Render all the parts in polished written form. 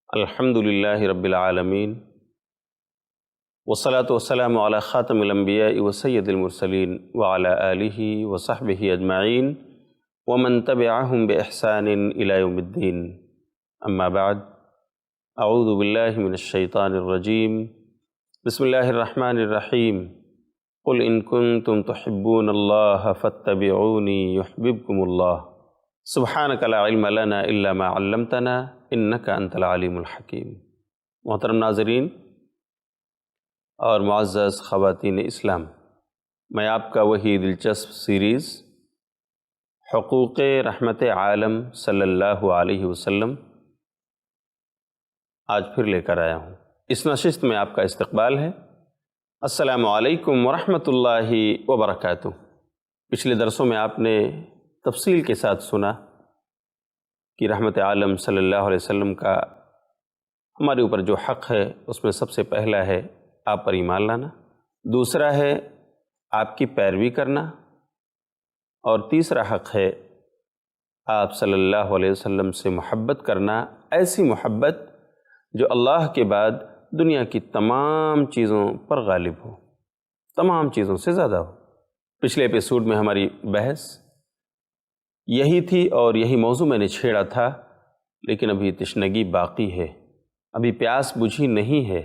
الحمد للہ رب العالمین والصلاة والسلام علی خاتم الانبیاء وسید المرسلین وعلی آلہ وصحبہ اجمعین ومن تبعہم بإحسان الی یوم الدین اما بعد اعوذ باللہ من الشیطان الرجیم بسم اللہ الرحمن الرحیم قل ان کنتم تحبون اللہ فاتبعونی یحببکم اللہ سبحانک لا علم لنا الا ما علمتنا انک انت العلیم الحکیم۔ محترم ناظرین اور معزز خواتین اسلام، میں آپ کا وہی دلچسپ سیریز حقوق رحمت عالم صلی اللہ علیہ وسلم آج پھر لے کر آیا ہوں۔ اس نشست میں آپ کا استقبال ہے۔ السلام علیکم ورحمۃ اللہ وبرکاتہ۔ پچھلے درسوں میں آپ نے تفصیل کے ساتھ سنا کہ رحمت عالم صلی اللہ علیہ وسلم کا ہمارے اوپر جو حق ہے اس میں سب سے پہلا ہے آپ پر ایمان لانا، دوسرا ہے آپ کی پیروی کرنا، اور تیسرا حق ہے آپ صلی اللہ علیہ وسلم سے محبت کرنا، ایسی محبت جو اللہ کے بعد دنیا کی تمام چیزوں پر غالب ہو، تمام چیزوں سے زیادہ ہو۔ پچھلے ایپیسوڈ میں ہماری بحث یہی تھی اور یہی موضوع میں نے چھیڑا تھا، لیکن ابھی تشنگی باقی ہے، ابھی پیاس بجھی نہیں ہے۔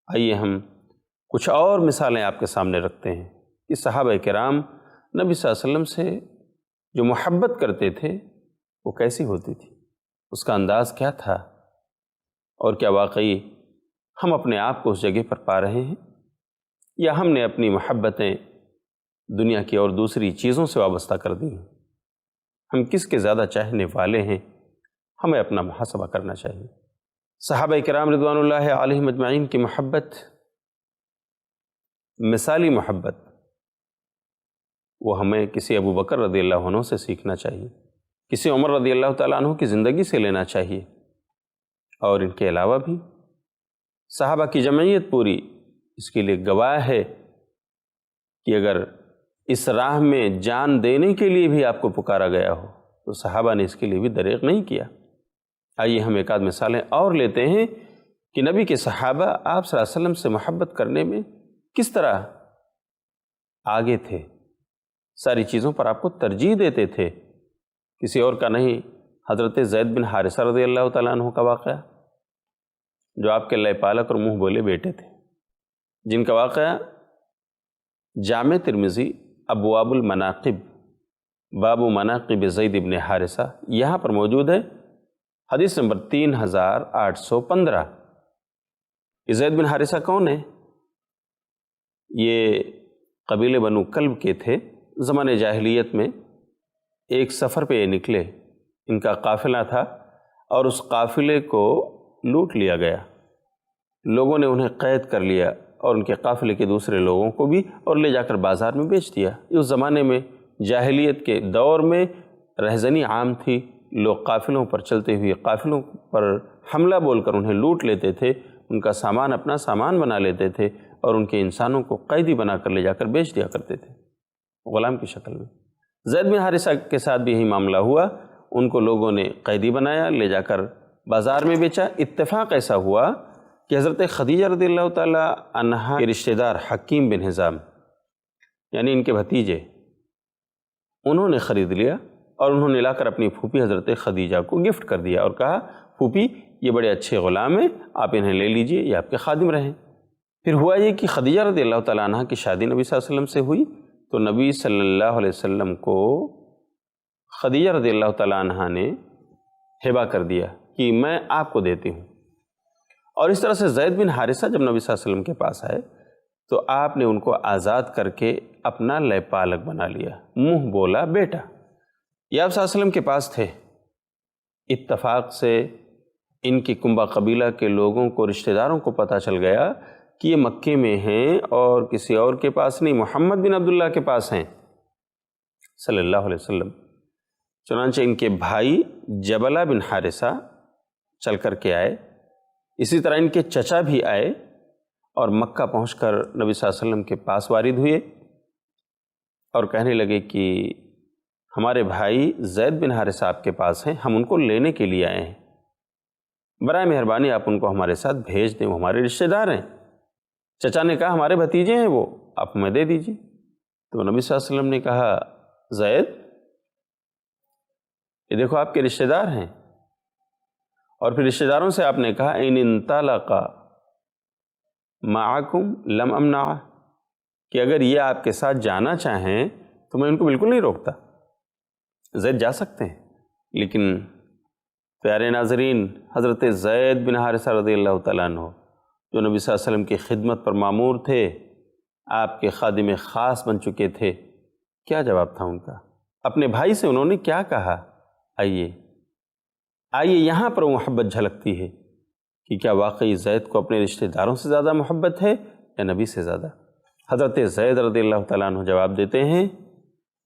آئیے ہم کچھ اور مثالیں آپ کے سامنے رکھتے ہیں کہ صحابہ کرام نبی صلی اللہ علیہ وسلم سے جو محبت کرتے تھے وہ کیسی ہوتی تھی، اس کا انداز کیا تھا، اور کیا واقعی ہم اپنے آپ کو اس جگہ پر پا رہے ہیں، یا ہم نے اپنی محبتیں دنیا کی اور دوسری چیزوں سے وابستہ کر دی ہیں۔ ہم کس کے زیادہ چاہنے والے ہیں، ہمیں اپنا محاسبہ کرنا چاہیے۔ صحابہ کرام رضوان اللہ علیہم اجمعین کی محبت، مثالی محبت، وہ ہمیں کسی ابو بکر رضی اللہ عنہ سے سیکھنا چاہیے، کسی عمر رضی اللہ تعالیٰ عنہ کی زندگی سے لینا چاہیے، اور ان کے علاوہ بھی صحابہ کی جمعیت پوری اس کے لیے گواہ ہے کہ اگر اس راہ میں جان دینے کے لیے بھی آپ کو پکارا گیا ہو تو صحابہ نے اس کے لیے بھی دریغ نہیں کیا۔ آئیے ہم ایک آدھ مثالیں اور لیتے ہیں کہ نبی کے صحابہ آپ صلی اللہ علیہ وسلم سے محبت کرنے میں کس طرح آگے تھے، ساری چیزوں پر آپ کو ترجیح دیتے تھے۔ کسی اور کا نہیں، حضرت زید بن حارثہ رضی اللہ تعالیٰ عنہ کا واقعہ، جو آپ کے اللہ پالک اور منہ بولے بیٹے تھے، جن کا واقعہ جامع ترمذی ابواب المناقب باب مناقب زید بن حارثہ یہاں پر موجود ہے، حدیث نمبر 3815۔ یہ زید بن حارثہ کون ہے؟ یہ قبیلے بنو کلب کے تھے۔ زمانے جاہلیت میں ایک سفر پہ یہ نکلے، ان کا قافلہ تھا، اور اس قافلے کو لوٹ لیا گیا، لوگوں نے انہیں قید کر لیا اور ان کے قافلے کے دوسرے لوگوں کو بھی، اور لے جا کر بازار میں بیچ دیا۔ اس زمانے میں جاہلیت کے دور میں رہزنی عام تھی، لوگ قافلوں پر چلتے ہوئے قافلوں پر حملہ بول کر انہیں لوٹ لیتے تھے، ان کا سامان اپنا سامان بنا لیتے تھے، اور ان کے انسانوں کو قیدی بنا کر لے جا کر بیچ دیا کرتے تھے غلام کی شکل میں۔ زید بن حارثہ کے ساتھ بھی یہی معاملہ ہوا، ان کو لوگوں نے قیدی بنایا، لے جا کر بازار میں بیچا۔ اتفاق ایسا ہوا کہ حضرت خدیجہ رضی اللہ تعالی عنہا کے رشتہ دار حکیم بن حزام، یعنی ان کے بھتیجے، انہوں نے خرید لیا، اور انہوں نے لا کر اپنی پھوپھی حضرت خدیجہ کو گفٹ کر دیا اور کہا، پھوپھی یہ بڑے اچھے غلام ہیں، آپ انہیں لے لیجئے، یہ آپ کے خادم رہیں۔ پھر ہوا یہ کہ خدیجہ رضی اللہ تعالیٰ عنہ کی شادی نبی صلی اللہ علیہ وسلم سے ہوئی، تو نبی صلی اللہ علیہ وسلم کو خدیجہ رضی اللہ تعالیٰ عنہ نے ہبہ کر دیا کہ میں آپ کو دیتی ہوں۔ اور اس طرح سے زید بن حارثہ جب نبی صلی اللہ علیہ وسلم کے پاس آئے تو آپ نے ان کو آزاد کر کے اپنا لے پالک بنا لیا، منہ بولا بیٹا۔ یہ آپ صلی اللہ علیہ وسلم کے پاس تھے، اتفاق سے ان کی کنبہ قبیلہ کے لوگوں کو، رشتہ داروں کو پتہ چل گیا کہ یہ مکے میں ہیں اور کسی اور کے پاس نہیں، محمد بن عبداللہ کے پاس ہیں صلی اللہ علیہ وسلم۔ چنانچہ ان کے بھائی جبلہ بن حارثہ چل کر کے آئے، اسی طرح ان کے چچا بھی آئے، اور مکہ پہنچ کر نبی صلی اللہ علیہ وسلم کے پاس وارد ہوئے اور کہنے لگے کہ ہمارے بھائی زید بن حارثہ آپ کے پاس ہیں، ہم ان کو لینے کے لیے آئے ہیں۔ برائے مہربانی آپ ان کو ہمارے ساتھ بھیج دیں، وہ ہمارے رشتہ دار ہیں۔ چچا نے کہا ہمارے بھتیجے ہیں وہ، آپ ہمیں دے دیجیے۔ تو نبی صلی اللہ علیہ وسلم نے کہا زید یہ دیکھو آپ کے رشتہ دار ہیں، اور پھر رشتہ داروں سے آپ نے کہا ان انطلقا معکم لم امنعہ، کہ اگر یہ آپ کے ساتھ جانا چاہیں تو میں ان کو بالکل نہیں روکتا، زید جا سکتے ہیں۔ لیکن پیارے ناظرین، حضرت زید بن حارثہ رضی اللہ تعالیٰ عنہ جو نبی صلی اللہ علیہ وسلم کی خدمت پر مامور تھے، آپ کے خادم خاص بن چکے تھے، کیا جواب تھا ان کا؟ اپنے بھائی سے انہوں نے کیا کہا؟ آئیے یہاں پر محبت جھلکتی ہے کہ کیا واقعی زید کو اپنے رشتہ داروں سے زیادہ محبت ہے یا نبی سے زیادہ؟ حضرت زید رضی اللہ تعالیٰ عنہ جواب دیتے ہیں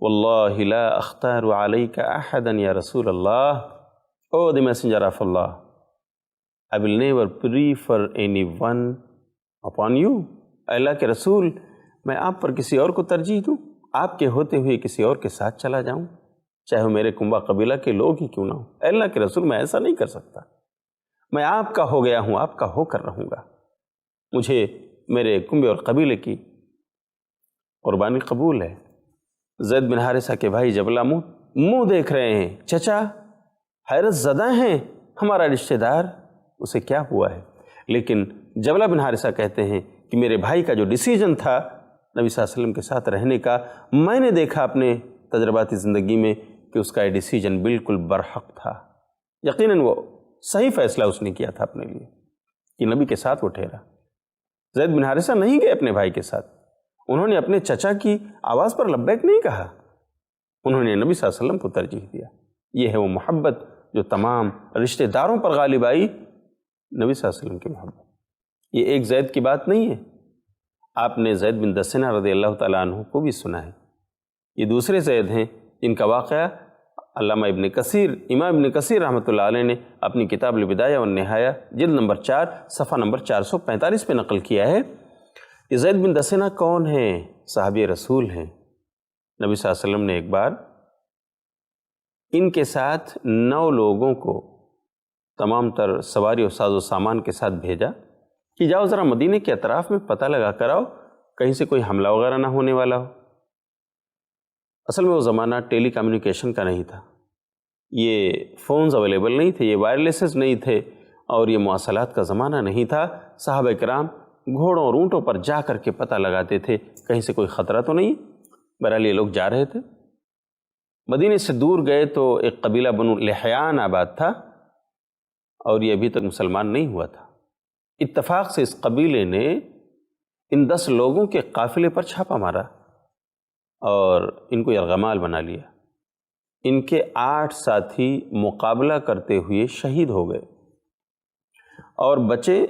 واللہ لا اختار علیک احدا یا رسول اللہ، او دی میسنجر آف اللہ، I will never prefer anyone upon you، اللہ کے رسول میں آپ پر کسی اور کو ترجیح دوں، آپ کے ہوتے ہوئے کسی اور کے ساتھ چلا جاؤں، چاہے وہ میرے کنبہ قبیلہ کے لوگ ہی کیوں نہ ہوں۔ اللہ کے رسول میں ایسا نہیں کر سکتا، میں آپ کا ہو گیا ہوں، آپ کا ہو کر رہوں گا، مجھے میرے کنبے اور قبیلے کی قربانی قبول ہے۔ زید بن حارثہ کے بھائی جبلہ منہ دیکھ رہے ہیں، چچا حیرت زدہ ہیں، ہمارا رشتہ دار، اسے کیا ہوا ہے؟ لیکن جبلہ بن حارثہ کہتے ہیں کہ میرے بھائی کا جو ڈیسیجن تھا نبی صلی اللہ علیہ وسلم کے ساتھ رہنے کا، میں نے دیکھا اپنے تجرباتی زندگی میں کہ اس کا یہ ڈیسیجن بالکل برحق تھا، یقیناً وہ صحیح فیصلہ اس نے کیا تھا اپنے لیے کہ نبی کے ساتھ وہ ٹھہرا۔ زید بن حارثہ نہیں گئے اپنے بھائی کے ساتھ، انہوں نے اپنے چچا کی آواز پر لبیک نہیں کہا، انہوں نے نبی صلی اللہ علیہ وسلم کو ترجیح دیا۔ یہ ہے وہ محبت جو تمام رشتہ داروں پر غالب آئی، نبی صلی اللہ علیہ وسلم کی محبت۔ یہ ایک زید کی بات نہیں ہے، آپ نے زید بن دثنہ رضی اللہ تعالیٰ عنہ کو بھی سنا ہے۔ یہ دوسرے زید ہیں جن کا واقعہ علامہ ابن کثیر، امام ابن کثیر رحمۃ اللہ علیہ نے اپنی کتاب البدایہ والنہایہ جلد نمبر 4 صفحہ نمبر 445 پہ نقل کیا ہے۔ یہ زید بن دثنہ کون ہیں؟ صحابی رسول ہیں۔ نبی صلی اللہ علیہ وسلم نے ایک بار ان کے ساتھ 9 لوگوں کو تمام تر سواری اور ساز و سامان کے ساتھ بھیجا کہ جاؤ ذرا مدینے کے اطراف میں پتہ لگا کر آؤ کہیں سے کوئی حملہ وغیرہ نہ ہونے والا ہو۔ اصل میں وہ زمانہ ٹیلی کمیونیکیشن کا نہیں تھا، یہ فونز اویلیبل نہیں تھے، یہ وائرلیسز نہیں تھے، اور یہ مواصلات کا زمانہ نہیں تھا۔ صحابہ کرام گھوڑوں اور اونٹوں پر جا کر کے پتہ لگاتے تھے کہیں سے کوئی خطرہ تو نہیں۔ بہرحال یہ لوگ جا رہے تھے، مدینے سے دور گئے تو ایک قبیلہ بنو لحیان آباد تھا، اور یہ ابھی تک مسلمان نہیں ہوا تھا۔ اتفاق سے اس قبیلے نے ان 10 لوگوں کے قافلے پر چھاپا مارا اور ان کو یرغمال بنا لیا۔ ان کے 8 ساتھی مقابلہ کرتے ہوئے شہید ہو گئے، اور بچے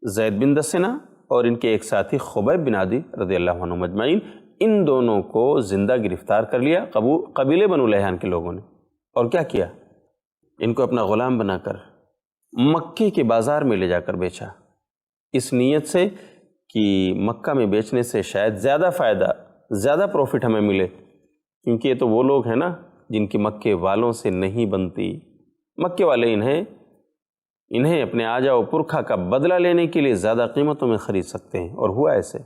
زید بن دثنہ اور ان کے ایک ساتھی خبیب بن عدی رضی اللہ عنہ مجمعین۔ ان دونوں کو زندہ گرفتار کر لیا قبیلے بنو لحیان کے لوگوں نے، اور کیا کیا؟ ان کو اپنا غلام بنا کر مکے کے بازار میں لے جا کر بیچا، اس نیت سے کہ مکہ میں بیچنے سے شاید زیادہ فائدہ، زیادہ پروفٹ ہمیں ملے، کیونکہ یہ تو وہ لوگ ہیں نا جن کی مکے والوں سے نہیں بنتی۔ مکے والے انہیں اپنے آجا و پرکھا کا بدلہ لینے کے لیے زیادہ قیمتوں میں خرید سکتے ہیں، اور ہوا ایسے۔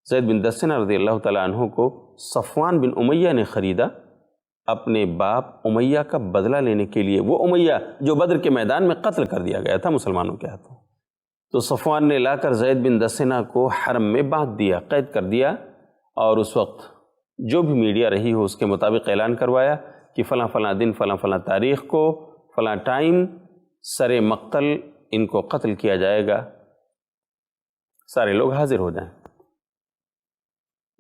زید بن دثنہ رضی اللہ تعالیٰ عنہ کو صفوان بن امیہ نے خریدا اپنے باپ امیہ کا بدلہ لینے کے لیے، وہ امیہ جو بدر کے میدان میں قتل کر دیا گیا تھا مسلمانوں کے ہاتھوں۔ تو صفوان نے لا کر زید بن دثنہ کو حرم میں باندھ دیا، قید کر دیا، اور اس وقت جو بھی میڈیا رہی ہو اس کے مطابق اعلان کروایا کہ فلاں فلاں دن فلاں فلاں تاریخ کو فلاں ٹائم سر مقتل ان کو قتل کیا جائے گا، سارے لوگ حاضر ہو جائیں۔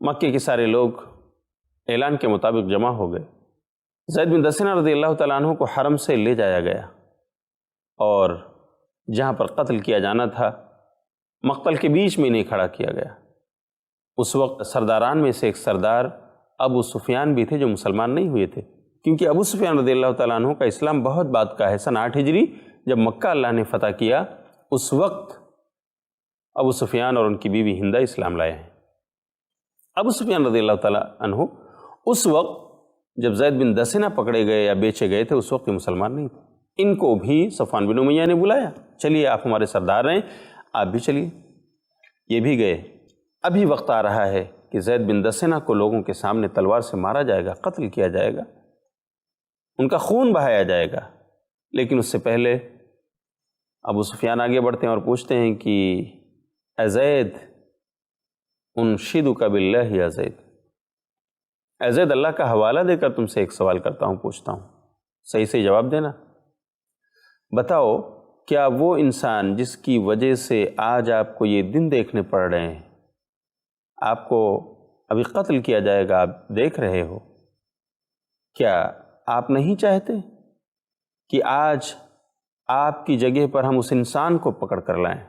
مکے کے سارے لوگ اعلان کے مطابق جمع ہو گئے۔ زید بن دثنہ رضی اللہ تعالیٰ عنہ کو حرم سے لے جایا گیا، اور جہاں پر قتل کیا جانا تھا مقتل کے بیچ میں انہیں کھڑا کیا گیا۔ اس وقت سرداران میں سے ایک سردار ابو سفیان بھی تھے جو مسلمان نہیں ہوئے تھے، کیونکہ ابو سفیان رضی اللہ تعالیٰ عنہ کا اسلام بہت بعد کا ہے۔ سن 8 ہجری جب مکہ اللہ نے فتح کیا، اس وقت ابو سفیان اور ان کی بیوی ہندہ اسلام لائے ہیں۔ ابو سفیان رضی اللہ تعالیٰ عنہ اس وقت جب زید بن دثنہ پکڑے گئے یا بیچے گئے تھے، اس وقت یہ مسلمان نہیں تھے، ان کو بھی صفوان بن امیہ نے بلایا، چلیے آپ ہمارے سردار ہیں، آپ بھی چلیے۔ یہ بھی گئے۔ ابھی وقت آ رہا ہے کہ زید بن دثنہ کو لوگوں کے سامنے تلوار سے مارا جائے گا، قتل کیا جائے گا، ان کا خون بہایا جائے گا، لیکن اس سے پہلے ابو سفیان آگے بڑھتے ہیں اور پوچھتے ہیں کہ اے زید انشدک باللہ یا زید، اے زید اللہ کا حوالہ دے کر تم سے ایک سوال کرتا ہوں، پوچھتا ہوں، صحیح سے جواب دینا۔ بتاؤ کیا وہ انسان جس کی وجہ سے آج آپ کو یہ دن دیکھنے پڑ رہے ہیں، آپ کو ابھی قتل کیا جائے گا، آپ دیکھ رہے ہو، کیا آپ نہیں چاہتے کہ آج آپ کی جگہ پر ہم اس انسان کو پکڑ کر لائیں،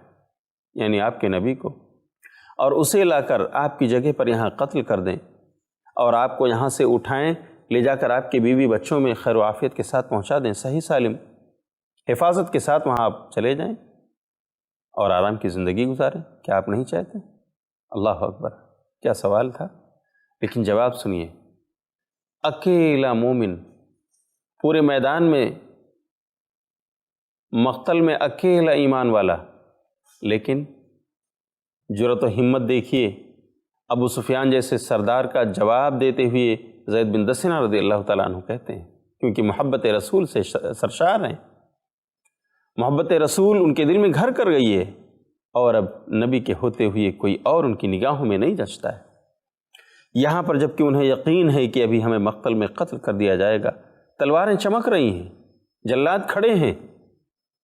یعنی آپ کے نبی کو، اور اسے لا کر آپ کی جگہ پر یہاں قتل کر دیں اور آپ کو یہاں سے اٹھائیں، لے جا کر آپ کے بیوی بچوں میں خیر و عافیت کے ساتھ پہنچا دیں، صحیح سالم حفاظت کے ساتھ وہاں آپ چلے جائیں اور آرام کی زندگی گزاریں؟ کیا آپ نہیں چاہتے؟ اللہ اکبر، کیا سوال تھا! لیکن جواب سنیے، اکیلا مومن پورے میدان میں، مقتل میں اکیلا ایمان والا، لیکن جرأت و ہمت دیکھیے، ابو سفیان جیسے سردار کا جواب دیتے ہوئے زید بن دثنہ رضی اللہ تعالیٰ عنہ کہتے ہیں، کیونکہ محبت رسول سے سرشار ہیں، محبت رسول ان کے دل میں گھر کر گئی ہے، اور اب نبی کے ہوتے ہوئے کوئی اور ان کی نگاہوں میں نہیں جچتا ہے۔ یہاں پر جب کہ انہیں یقین ہے کہ ابھی ہمیں مقتل میں قتل کر دیا جائے گا، تلواریں چمک رہی ہیں، جلاد کھڑے ہیں،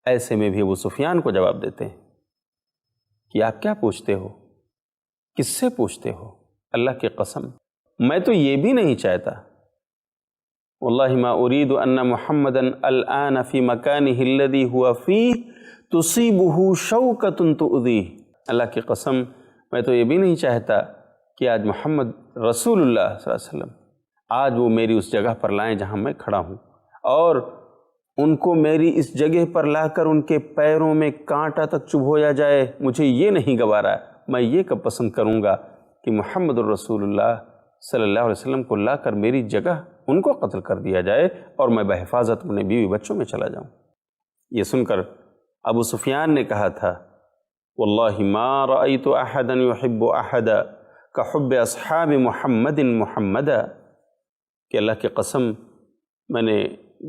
ایسے میں بھی ابو سفیان کو جواب دیتے ہیں کہ آپ کیا پوچھتے ہو، کس سے پوچھتے ہو؟ اللہ کی قسم میں تو یہ بھی نہیں چاہتا، واللہ ما اريد ان محمدا الان في مكانه الذي هو فيه تصيبه شوكة تؤذيه، اللہ کی قسم میں تو یہ بھی نہیں چاہتا کہ آج محمد رسول اللہ صلی اللہ علیہ وسلم آج وہ میری اس جگہ پر لائیں جہاں میں کھڑا ہوں، اور ان کو میری اس جگہ پر لا کر ان کے پیروں میں کانٹا تک چبھویا جائے، مجھے یہ نہیں گوارا۔ میں یہ کب پسند کروں گا کہ محمد الرسول اللہ صلی اللہ علیہ وسلم کو لا کر میری جگہ ان کو قتل کر دیا جائے اور میں بحفاظت اپنے بیوی بچوں میں چلا جاؤں۔ یہ سن کر ابو سفیان نے کہا تھا، واللہ ما رأیت احدا يحب احدا كحب اصحاب محمد محمدا، کہ اللہ کی قسم میں نے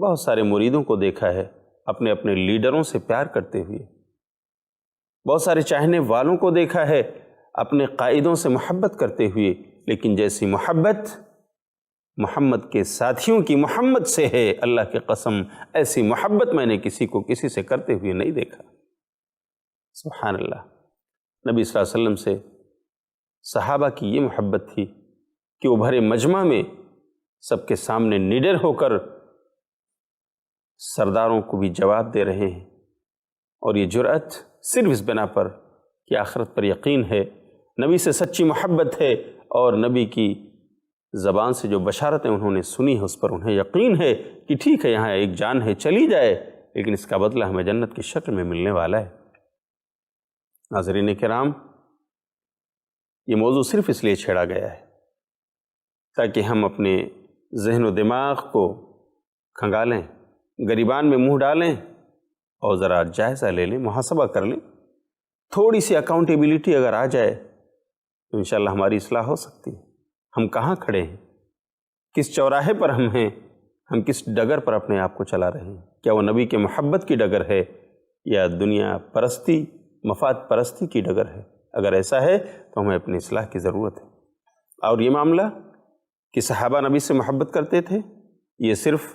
بہت سارے مریدوں کو دیکھا ہے اپنے اپنے لیڈروں سے پیار کرتے ہوئے، بہت سارے چاہنے والوں کو دیکھا ہے اپنے قائدوں سے محبت کرتے ہوئے، لیکن جیسی محبت محمد کے ساتھیوں کی محمد سے ہے، اللہ کی قسم ایسی محبت میں نے کسی کو کسی سے کرتے ہوئے نہیں دیکھا۔ سبحان اللہ، نبی صلی اللہ علیہ وسلم سے صحابہ کی یہ محبت تھی کہ وہ بھرے مجمع میں سب کے سامنے نڈر ہو کر سرداروں کو بھی جواب دے رہے ہیں، اور یہ جرأت صرف اس بنا پر کہ آخرت پر یقین ہے، نبی سے سچی محبت ہے، اور نبی کی زبان سے جو بشارتیں انہوں نے سنی ہے اس پر انہیں یقین ہے کہ ٹھیک ہے یہاں ایک جان ہے چلی جائے، لیکن اس کا بدلہ ہمیں جنت کی شکل میں ملنے والا ہے۔ ناظرین کرام، یہ موضوع صرف اس لیے چھیڑا گیا ہے تاکہ ہم اپنے ذہن و دماغ کو کھنگالیں، گریبان میں منہ ڈالیں اور ذرا جائزہ لے لیں، محاسبہ کر لیں، تھوڑی سی اکاؤنٹیبلٹی اگر آ جائے تو انشاءاللہ ہماری اصلاح ہو سکتی ہے۔ ہم کہاں کھڑے ہیں، کس چوراہے پر ہم ہیں، ہم کس ڈگر پر اپنے آپ کو چلا رہے ہیں؟ کیا وہ نبی کے محبت کی ڈگر ہے یا دنیا پرستی، مفاد پرستی کی ڈگر ہے؟ اگر ایسا ہے تو ہمیں اپنی اصلاح کی ضرورت ہے۔ اور یہ معاملہ کہ صحابہ نبی سے محبت کرتے تھے، یہ صرف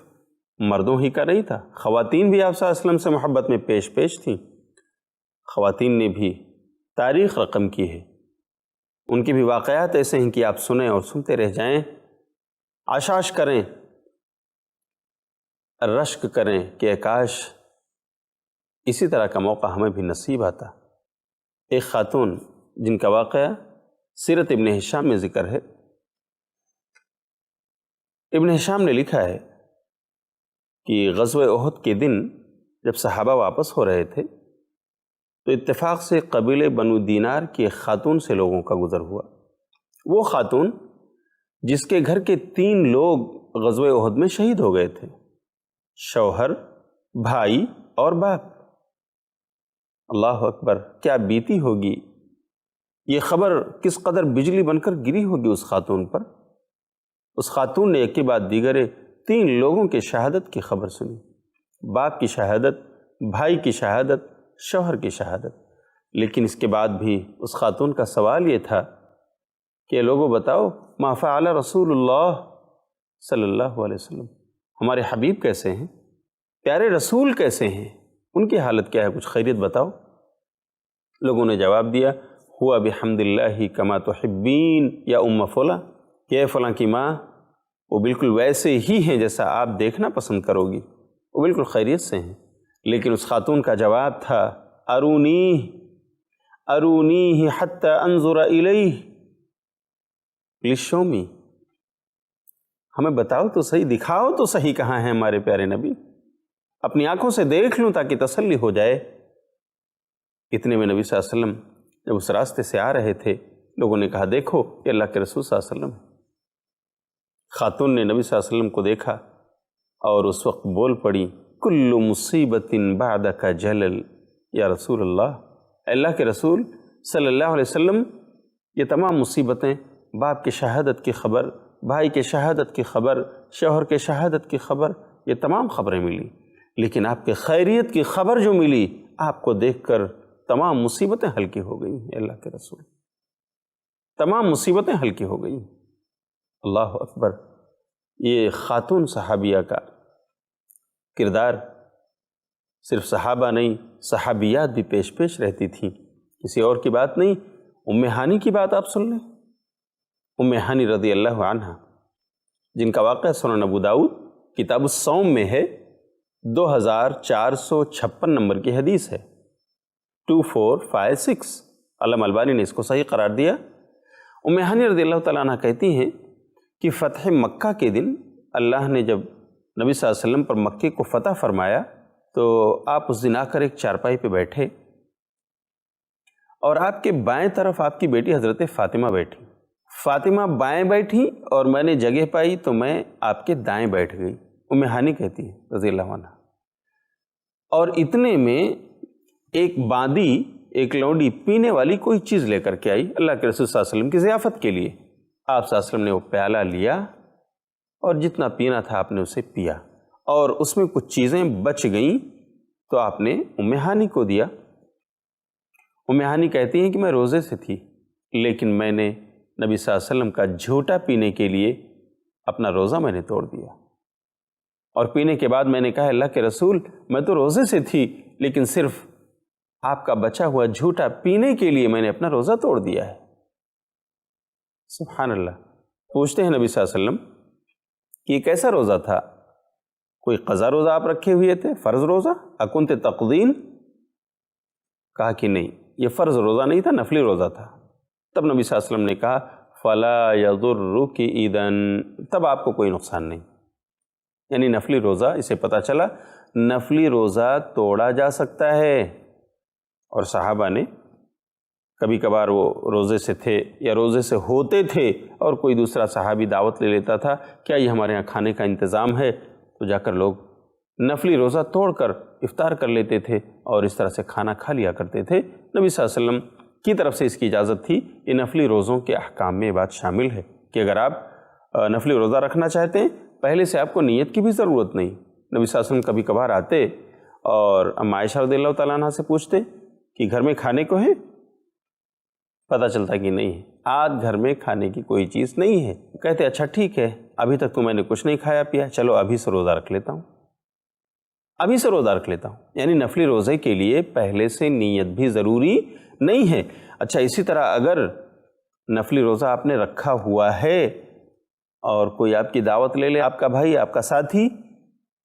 مردوں ہی کا نہیں تھا، خواتین بھی آپ صلی اللہ علیہ وسلم سے محبت میں پیش تھیں۔ خواتین نے بھی تاریخ رقم کی ہے، ان کے بھی واقعات ایسے ہیں کہ آپ سنیں اور سنتے رہ جائیں، آشاش کریں، رشک کریں کہ کاش اسی طرح کا موقع ہمیں بھی نصیب آتا۔ ایک خاتون جن کا واقعہ سیرت ابن ہشام میں ذکر ہے، ابن ہشام نے لکھا ہے کہ غزوہ احد کے دن جب صحابہ واپس ہو رہے تھے تو اتفاق سے قبیلے بنو دینار کی ایک خاتون سے لوگوں کا گزر ہوا۔ وہ خاتون جس کے گھر کے 3 لوگ غزوہ احد میں شہید ہو گئے تھے، شوہر، بھائی اور باپ۔ اللہ اکبر، کیا بیتی ہوگی، یہ خبر کس قدر بجلی بن کر گری ہوگی اس خاتون پر۔ اس خاتون نے ایک کے بعد دیگر 3 لوگوں کے شہادت کی خبر سنی، باپ کی شہادت، بھائی کی شہادت، شوہر کی شہادت۔ لیکن اس کے بعد بھی اس خاتون کا سوال یہ تھا کہ لوگوں بتاؤ، ما فعل رسول اللہ صلی اللہ علیہ وسلم، ہمارے حبیب کیسے ہیں، پیارے رسول کیسے ہیں، ان کی حالت کیا ہے، کچھ خیریت بتاؤ۔ لوگوں نے جواب دیا، ہوا بحمد اللہ کما تحبین یا ام فلاں، کہ فلاں کی ماں وہ بالکل ویسے ہی ہیں جیسا آپ دیکھنا پسند کرو گی، وہ بالکل خیریت سے ہیں۔ لیکن اس خاتون کا جواب تھا، ارونی حتی انظر الیہ، پلیز شو می، ہمیں بتاؤ تو صحیح، دکھاؤ تو صحیح کہاں ہیں ہمارے پیارے نبی، اپنی آنکھوں سے دیکھ لوں تاکہ تسلی ہو جائے۔ اتنے میں نبی صلی اللہ علیہ وسلم جب اس راستے سے آ رہے تھے، لوگوں نے کہا دیکھو یہ اللہ کے رسول صلی اللہ علیہ وسلم۔ خاتون نے نبی صلی اللہ علیہ وسلم کو دیکھا اور اس وقت بول پڑی، کل مصیبت بعدک جلل یا رسول اللہ، اللہ کے رسول صلی اللہ علیہ وسلم، یہ تمام مصیبتیں، باپ کی شہادت کی خبر، بھائی کے شہادت کی خبر، شوہر کے شہادت کی خبر، یہ تمام خبریں ملی، لیکن آپ کے خیریت کی خبر جو ملی، آپ کو دیکھ کر تمام مصیبتیں ہلکی ہو گئی ہیں، اللہ کے رسول، تمام مصیبتیں ہلکی ہو گئی۔ اللہ اکبر، یہ خاتون صحابیہ کا کردار صرف صحابہ نہیں، صحابیات بھی پیش رہتی تھیں، کسی اور کی بات نہیں۔ ام ہانی کی بات آپ سن لیں، ام ہانی رضی اللہ عنہ، جن کا واقعہ سنن ابو داؤد کتاب الصوم میں ہے، 2456 نمبر کی حدیث ہے، 2456، علامہ البانی نے اس کو صحیح قرار دیا۔ ام ہانی رضی اللہ تعالیٰ عنہ کہتی ہیں کہ فتح مکہ کے دن اللہ نے جب نبی صلی اللہ علیہ وسلم پر مکے کو فتح فرمایا تو آپ اس دن آ کر ایک چارپائی پہ بیٹھے اور آپ کے بائیں طرف آپ کی بیٹی حضرت فاطمہ بیٹھی، فاطمہ بائیں بیٹھی اور میں نے جگہ پائی تو میں آپ کے دائیں بیٹھ گئی، ام ہانی کہتی ہے رضی اللہ عنہ۔ اور اتنے میں ایک باندی، ایک لونڈی پینے والی کوئی چیز لے کر کے آئی اللہ کے رسول صلی اللہ علیہ وسلم کی ضیافت کے لیے۔ آپ صلی اللہ علیہ وسلم نے وہ پیالہ لیا اور جتنا پینا تھا آپ نے اسے پیا، اور اس میں کچھ چیزیں بچ گئیں تو آپ نے ام ہانی کو دیا۔ ام ہانی کہتی ہیں کہ میں روزے سے تھی، لیکن میں نے نبی صلی اللہ علیہ وسلم کا جھوٹا پینے کے لیے اپنا روزہ میں نے توڑ دیا، اور پینے کے بعد میں نے کہا اللہ کے رسول میں تو روزے سے تھی، لیکن صرف آپ کا بچا ہوا جھوٹا پینے کے لیے میں نے اپنا روزہ توڑ دیا ہے۔ سبحان اللہ۔ پوچھتے ہیں نبی صلی اللہ علیہ وسلم کہ یہ کیسا روزہ تھا، کوئی قضا روزہ آپ رکھے ہوئے تھے، فرض روزہ، اکنت تقدین؟ کہا کہ نہیں، یہ فرض روزہ نہیں تھا، نفلی روزہ تھا۔ تب نبی صلی اللہ علیہ وسلم نے کہا فلا یضرک اذن، تب آپ کو کوئی نقصان نہیں، یعنی نفلی روزہ، اسے پتہ چلا نفلی روزہ توڑا جا سکتا ہے۔ اور صحابہ نے کبھی کبھار وہ روزے سے تھے یا روزے سے ہوتے تھے اور کوئی دوسرا صحابی دعوت لے لیتا تھا، کیا یہ ہمارے ہاں کھانے کا انتظام ہے، تو جا کر لوگ نفلی روزہ توڑ کر افطار کر لیتے تھے اور اس طرح سے کھانا کھا لیا کرتے تھے۔ نبی صلی اللہ علیہ وسلم کی طرف سے اس کی اجازت تھی۔ یہ نفلی روزوں کے احکام میں یہ بات شامل ہے کہ اگر آپ نفلی روزہ رکھنا چاہتے ہیں، پہلے سے آپ کو نیت کی بھی ضرورت نہیں۔ نبی صلی اللہ علیہ وسلم کبھی کبھار آتے اور ام عائشہ رضی اللہ تعالیٰ عنہ سے پوچھتے کہ گھر میں کھانے کو ہے، پتہ چلتا کہ نہیں ہے، آج گھر میں کھانے کی کوئی چیز نہیں ہے، کہتے اچھا ٹھیک ہے، ابھی تک تو میں نے کچھ نہیں کھایا پیا، چلو ابھی سے روزہ رکھ لیتا ہوں، ابھی سے روزہ رکھ لیتا ہوں۔ یعنی نفلی روزے کے لیے پہلے سے نیت بھی ضروری نہیں ہے۔ اچھا، اسی طرح اگر نفلی روزہ آپ نے رکھا ہوا ہے اور کوئی آپ کی دعوت لے لے، آپ کا بھائی، آپ کا ساتھی،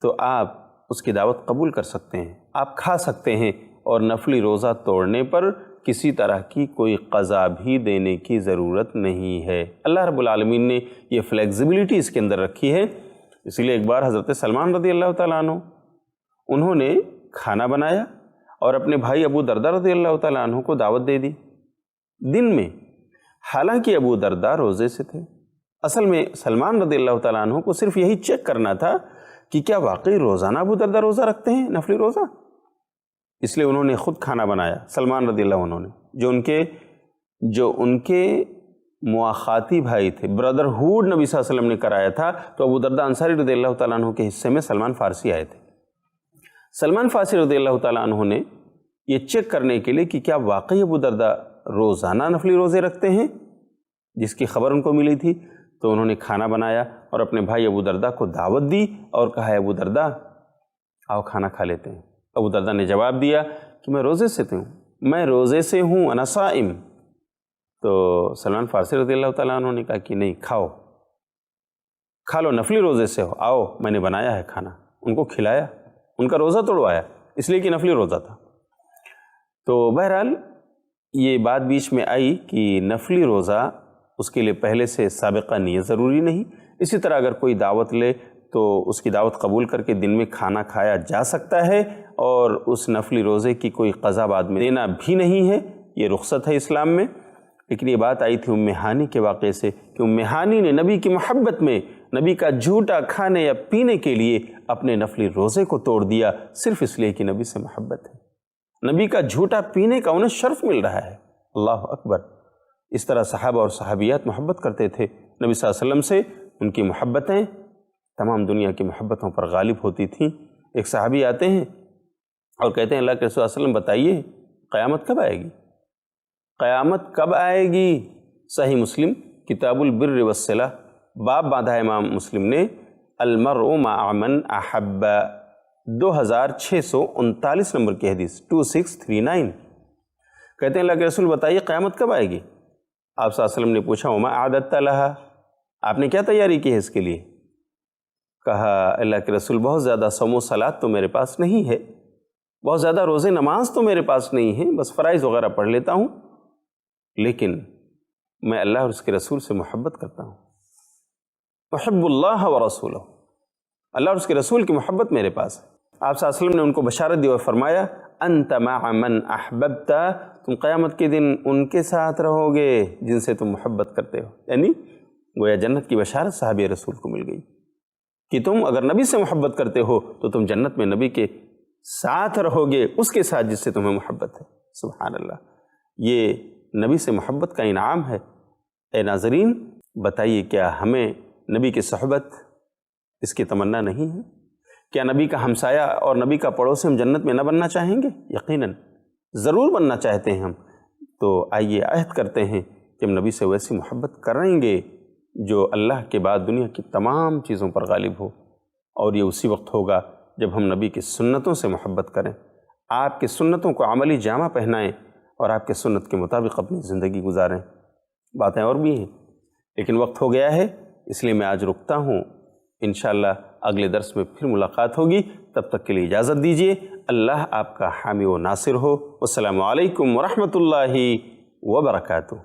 تو آپ اس کی دعوت قبول کر سکتے ہیں، آپ کھا سکتے ہیں، اور نفلی روزہ توڑنے پر کسی طرح کی کوئی قضا بھی دینے کی ضرورت نہیں ہے۔ اللہ رب العالمین نے یہ فلیکسیبلٹی اس کے اندر رکھی ہے۔ اسی لیے ایک بار حضرت سلمان رضی اللہ تعالیٰ عنہ، انہوں نے کھانا بنایا اور اپنے بھائی ابو درداء رضی اللہ تعالیٰ عنہ کو دعوت دے دی دن میں، حالانکہ ابو درداء روزے سے تھے۔ اصل میں سلمان رضی اللہ تعالیٰ عنہ کو صرف یہی چیک کرنا تھا کہ کیا واقعی روزانہ ابو دردہ روزہ رکھتے ہیں، نفلی روزہ؟ اس لیے انہوں نے خود کھانا بنایا، سلمان رضی اللہ عنہ نے، جو ان کے مواخاتی بھائی تھے، بردرہوڈ نبی صلی اللہ علیہ وسلم نے کرایا تھا، تو ابو دردہ انصاری رضی اللہ تعالیٰ عنہ کے حصے میں سلمان فارسی آئے تھے۔ سلمان فارسی رضی اللہ تعالیٰ عنہ نے یہ چیک کرنے کے لیے کہ کیا واقعی ابو دردہ روزانہ نفلی روزے رکھتے ہیں، جس کی خبر ان کو ملی تھی، تو انہوں نے کھانا بنایا اور اپنے بھائی ابو دردہ کو دعوت دی اور کہا ہے ابو دردہ آؤ کھانا کھا لیتے ہیں۔ ابو دردہ نے جواب دیا کہ میں روزے سے ہوں، انا صائم۔ تو سلمان فارسی رضی اللہ تعالیٰ عنہ نے کہا کہ نہیں، کھا لو، نفلی روزے سے ہو، آؤ میں نے بنایا ہے کھانا۔ ان کو کھلایا، ان کا روزہ توڑوایا، اس لیے کہ نفلی روزہ تھا۔ تو بہرحال یہ بات بیچ میں آئی کہ نفلی روزہ اس کے لیے پہلے سے سابقہ نیت ضروری نہیں، اسی طرح اگر کوئی دعوت لے تو اس کی دعوت قبول کر کے دن میں کھانا کھایا جا سکتا ہے، اور اس نفلی روزے کی کوئی قضا بعد میں دینا بھی نہیں ہے، یہ رخصت ہے اسلام میں۔ لیکن یہ بات آئی تھی ام ہانی کے واقعے سے کہ ام ہانی نے نبی کی محبت میں نبی کا جھوٹا کھانے یا پینے کے لیے اپنے نفلی روزے کو توڑ دیا، صرف اس لیے کہ نبی سے محبت ہے، نبی کا جھوٹا پینے کا انہیں شرف مل رہا ہے۔ اللہ اکبر! اس طرح صحابہ اور صحابیات محبت کرتے تھے نبی صلی اللہ علیہ وسلم سے، ان کی محبتیں تمام دنیا کی محبتوں پر غالب ہوتی تھیں۔ ایک صحابی آتے ہیں اور کہتے ہیں اللہ کے رسول صلی اللہ علیہ وسلم بتائیے قیامت کب آئے گی؟ قیامت کب آئے گی؟ صحیح مسلم کتاب البر والصلہ، باب باندھا ہے امام مسلم نے، المرء مع من احب، 2639 نمبر کی حدیث 2639۔ کہتے ہیں اللہ کے رسول بتائیے قیامت کب آئے گی؟ آپ صلی اللہ علیہ وسلم نے پوچھا وما اعددت لها، آپ نے کیا تیاری کی ہے اس کے لیے؟ کہا اللہ کے رسول بہت زیادہ صوم و صلات تو میرے پاس نہیں ہے، بہت زیادہ روزے نماز تو میرے پاس نہیں ہے، بس فرائض وغیرہ پڑھ لیتا ہوں، لیکن میں اللہ اور اس کے رسول سے محبت کرتا ہوں۔ احب اللہ ورسولہ، اللہ اور اس کے رسول کی محبت میرے پاس ہے۔ آپ صلی اللہ علیہ وسلم نے ان کو بشارت دی اور فرمایا انت مع من احببت، تم قیامت کے دن ان کے ساتھ رہو گے جن سے تم محبت کرتے ہو، یعنی گویا جنت کی بشارت صحابہ رسول کو مل گئی کہ تم اگر نبی سے محبت کرتے ہو تو تم جنت میں نبی کے ساتھ رہو گے، اس کے ساتھ جس سے تمہیں محبت ہے۔ سبحان اللہ! یہ نبی سے محبت کا انعام ہے۔ اے ناظرین، بتائیے کیا ہمیں نبی کی صحبت اس کی تمنا نہیں ہے؟ کیا نبی کا ہمسایہ اور نبی کا پڑوسی ہم جنت میں نہ بننا چاہیں گے؟ یقیناً ضرور بننا چاہتے ہیں ہم۔ تو آئیے عہد کرتے ہیں کہ ہم نبی سے ویسی محبت کریں گے جو اللہ کے بعد دنیا کی تمام چیزوں پر غالب ہو، اور یہ اسی وقت ہوگا جب ہم نبی کی سنتوں سے محبت کریں، آپ کی سنتوں کو عملی جامہ پہنائیں اور آپ کے سنت کے مطابق اپنی زندگی گزاریں۔ باتیں اور بھی ہیں لیکن وقت ہو گیا ہے، اس لیے میں آج رکتا ہوں، انشاءاللہ اگلے درس میں پھر ملاقات ہوگی، تب تک کے لیے اجازت دیجیے۔ اللہ آپ کا حامی و ناصر ہو۔ والسلام علیکم ورحمۃ اللہ وبرکاتہ۔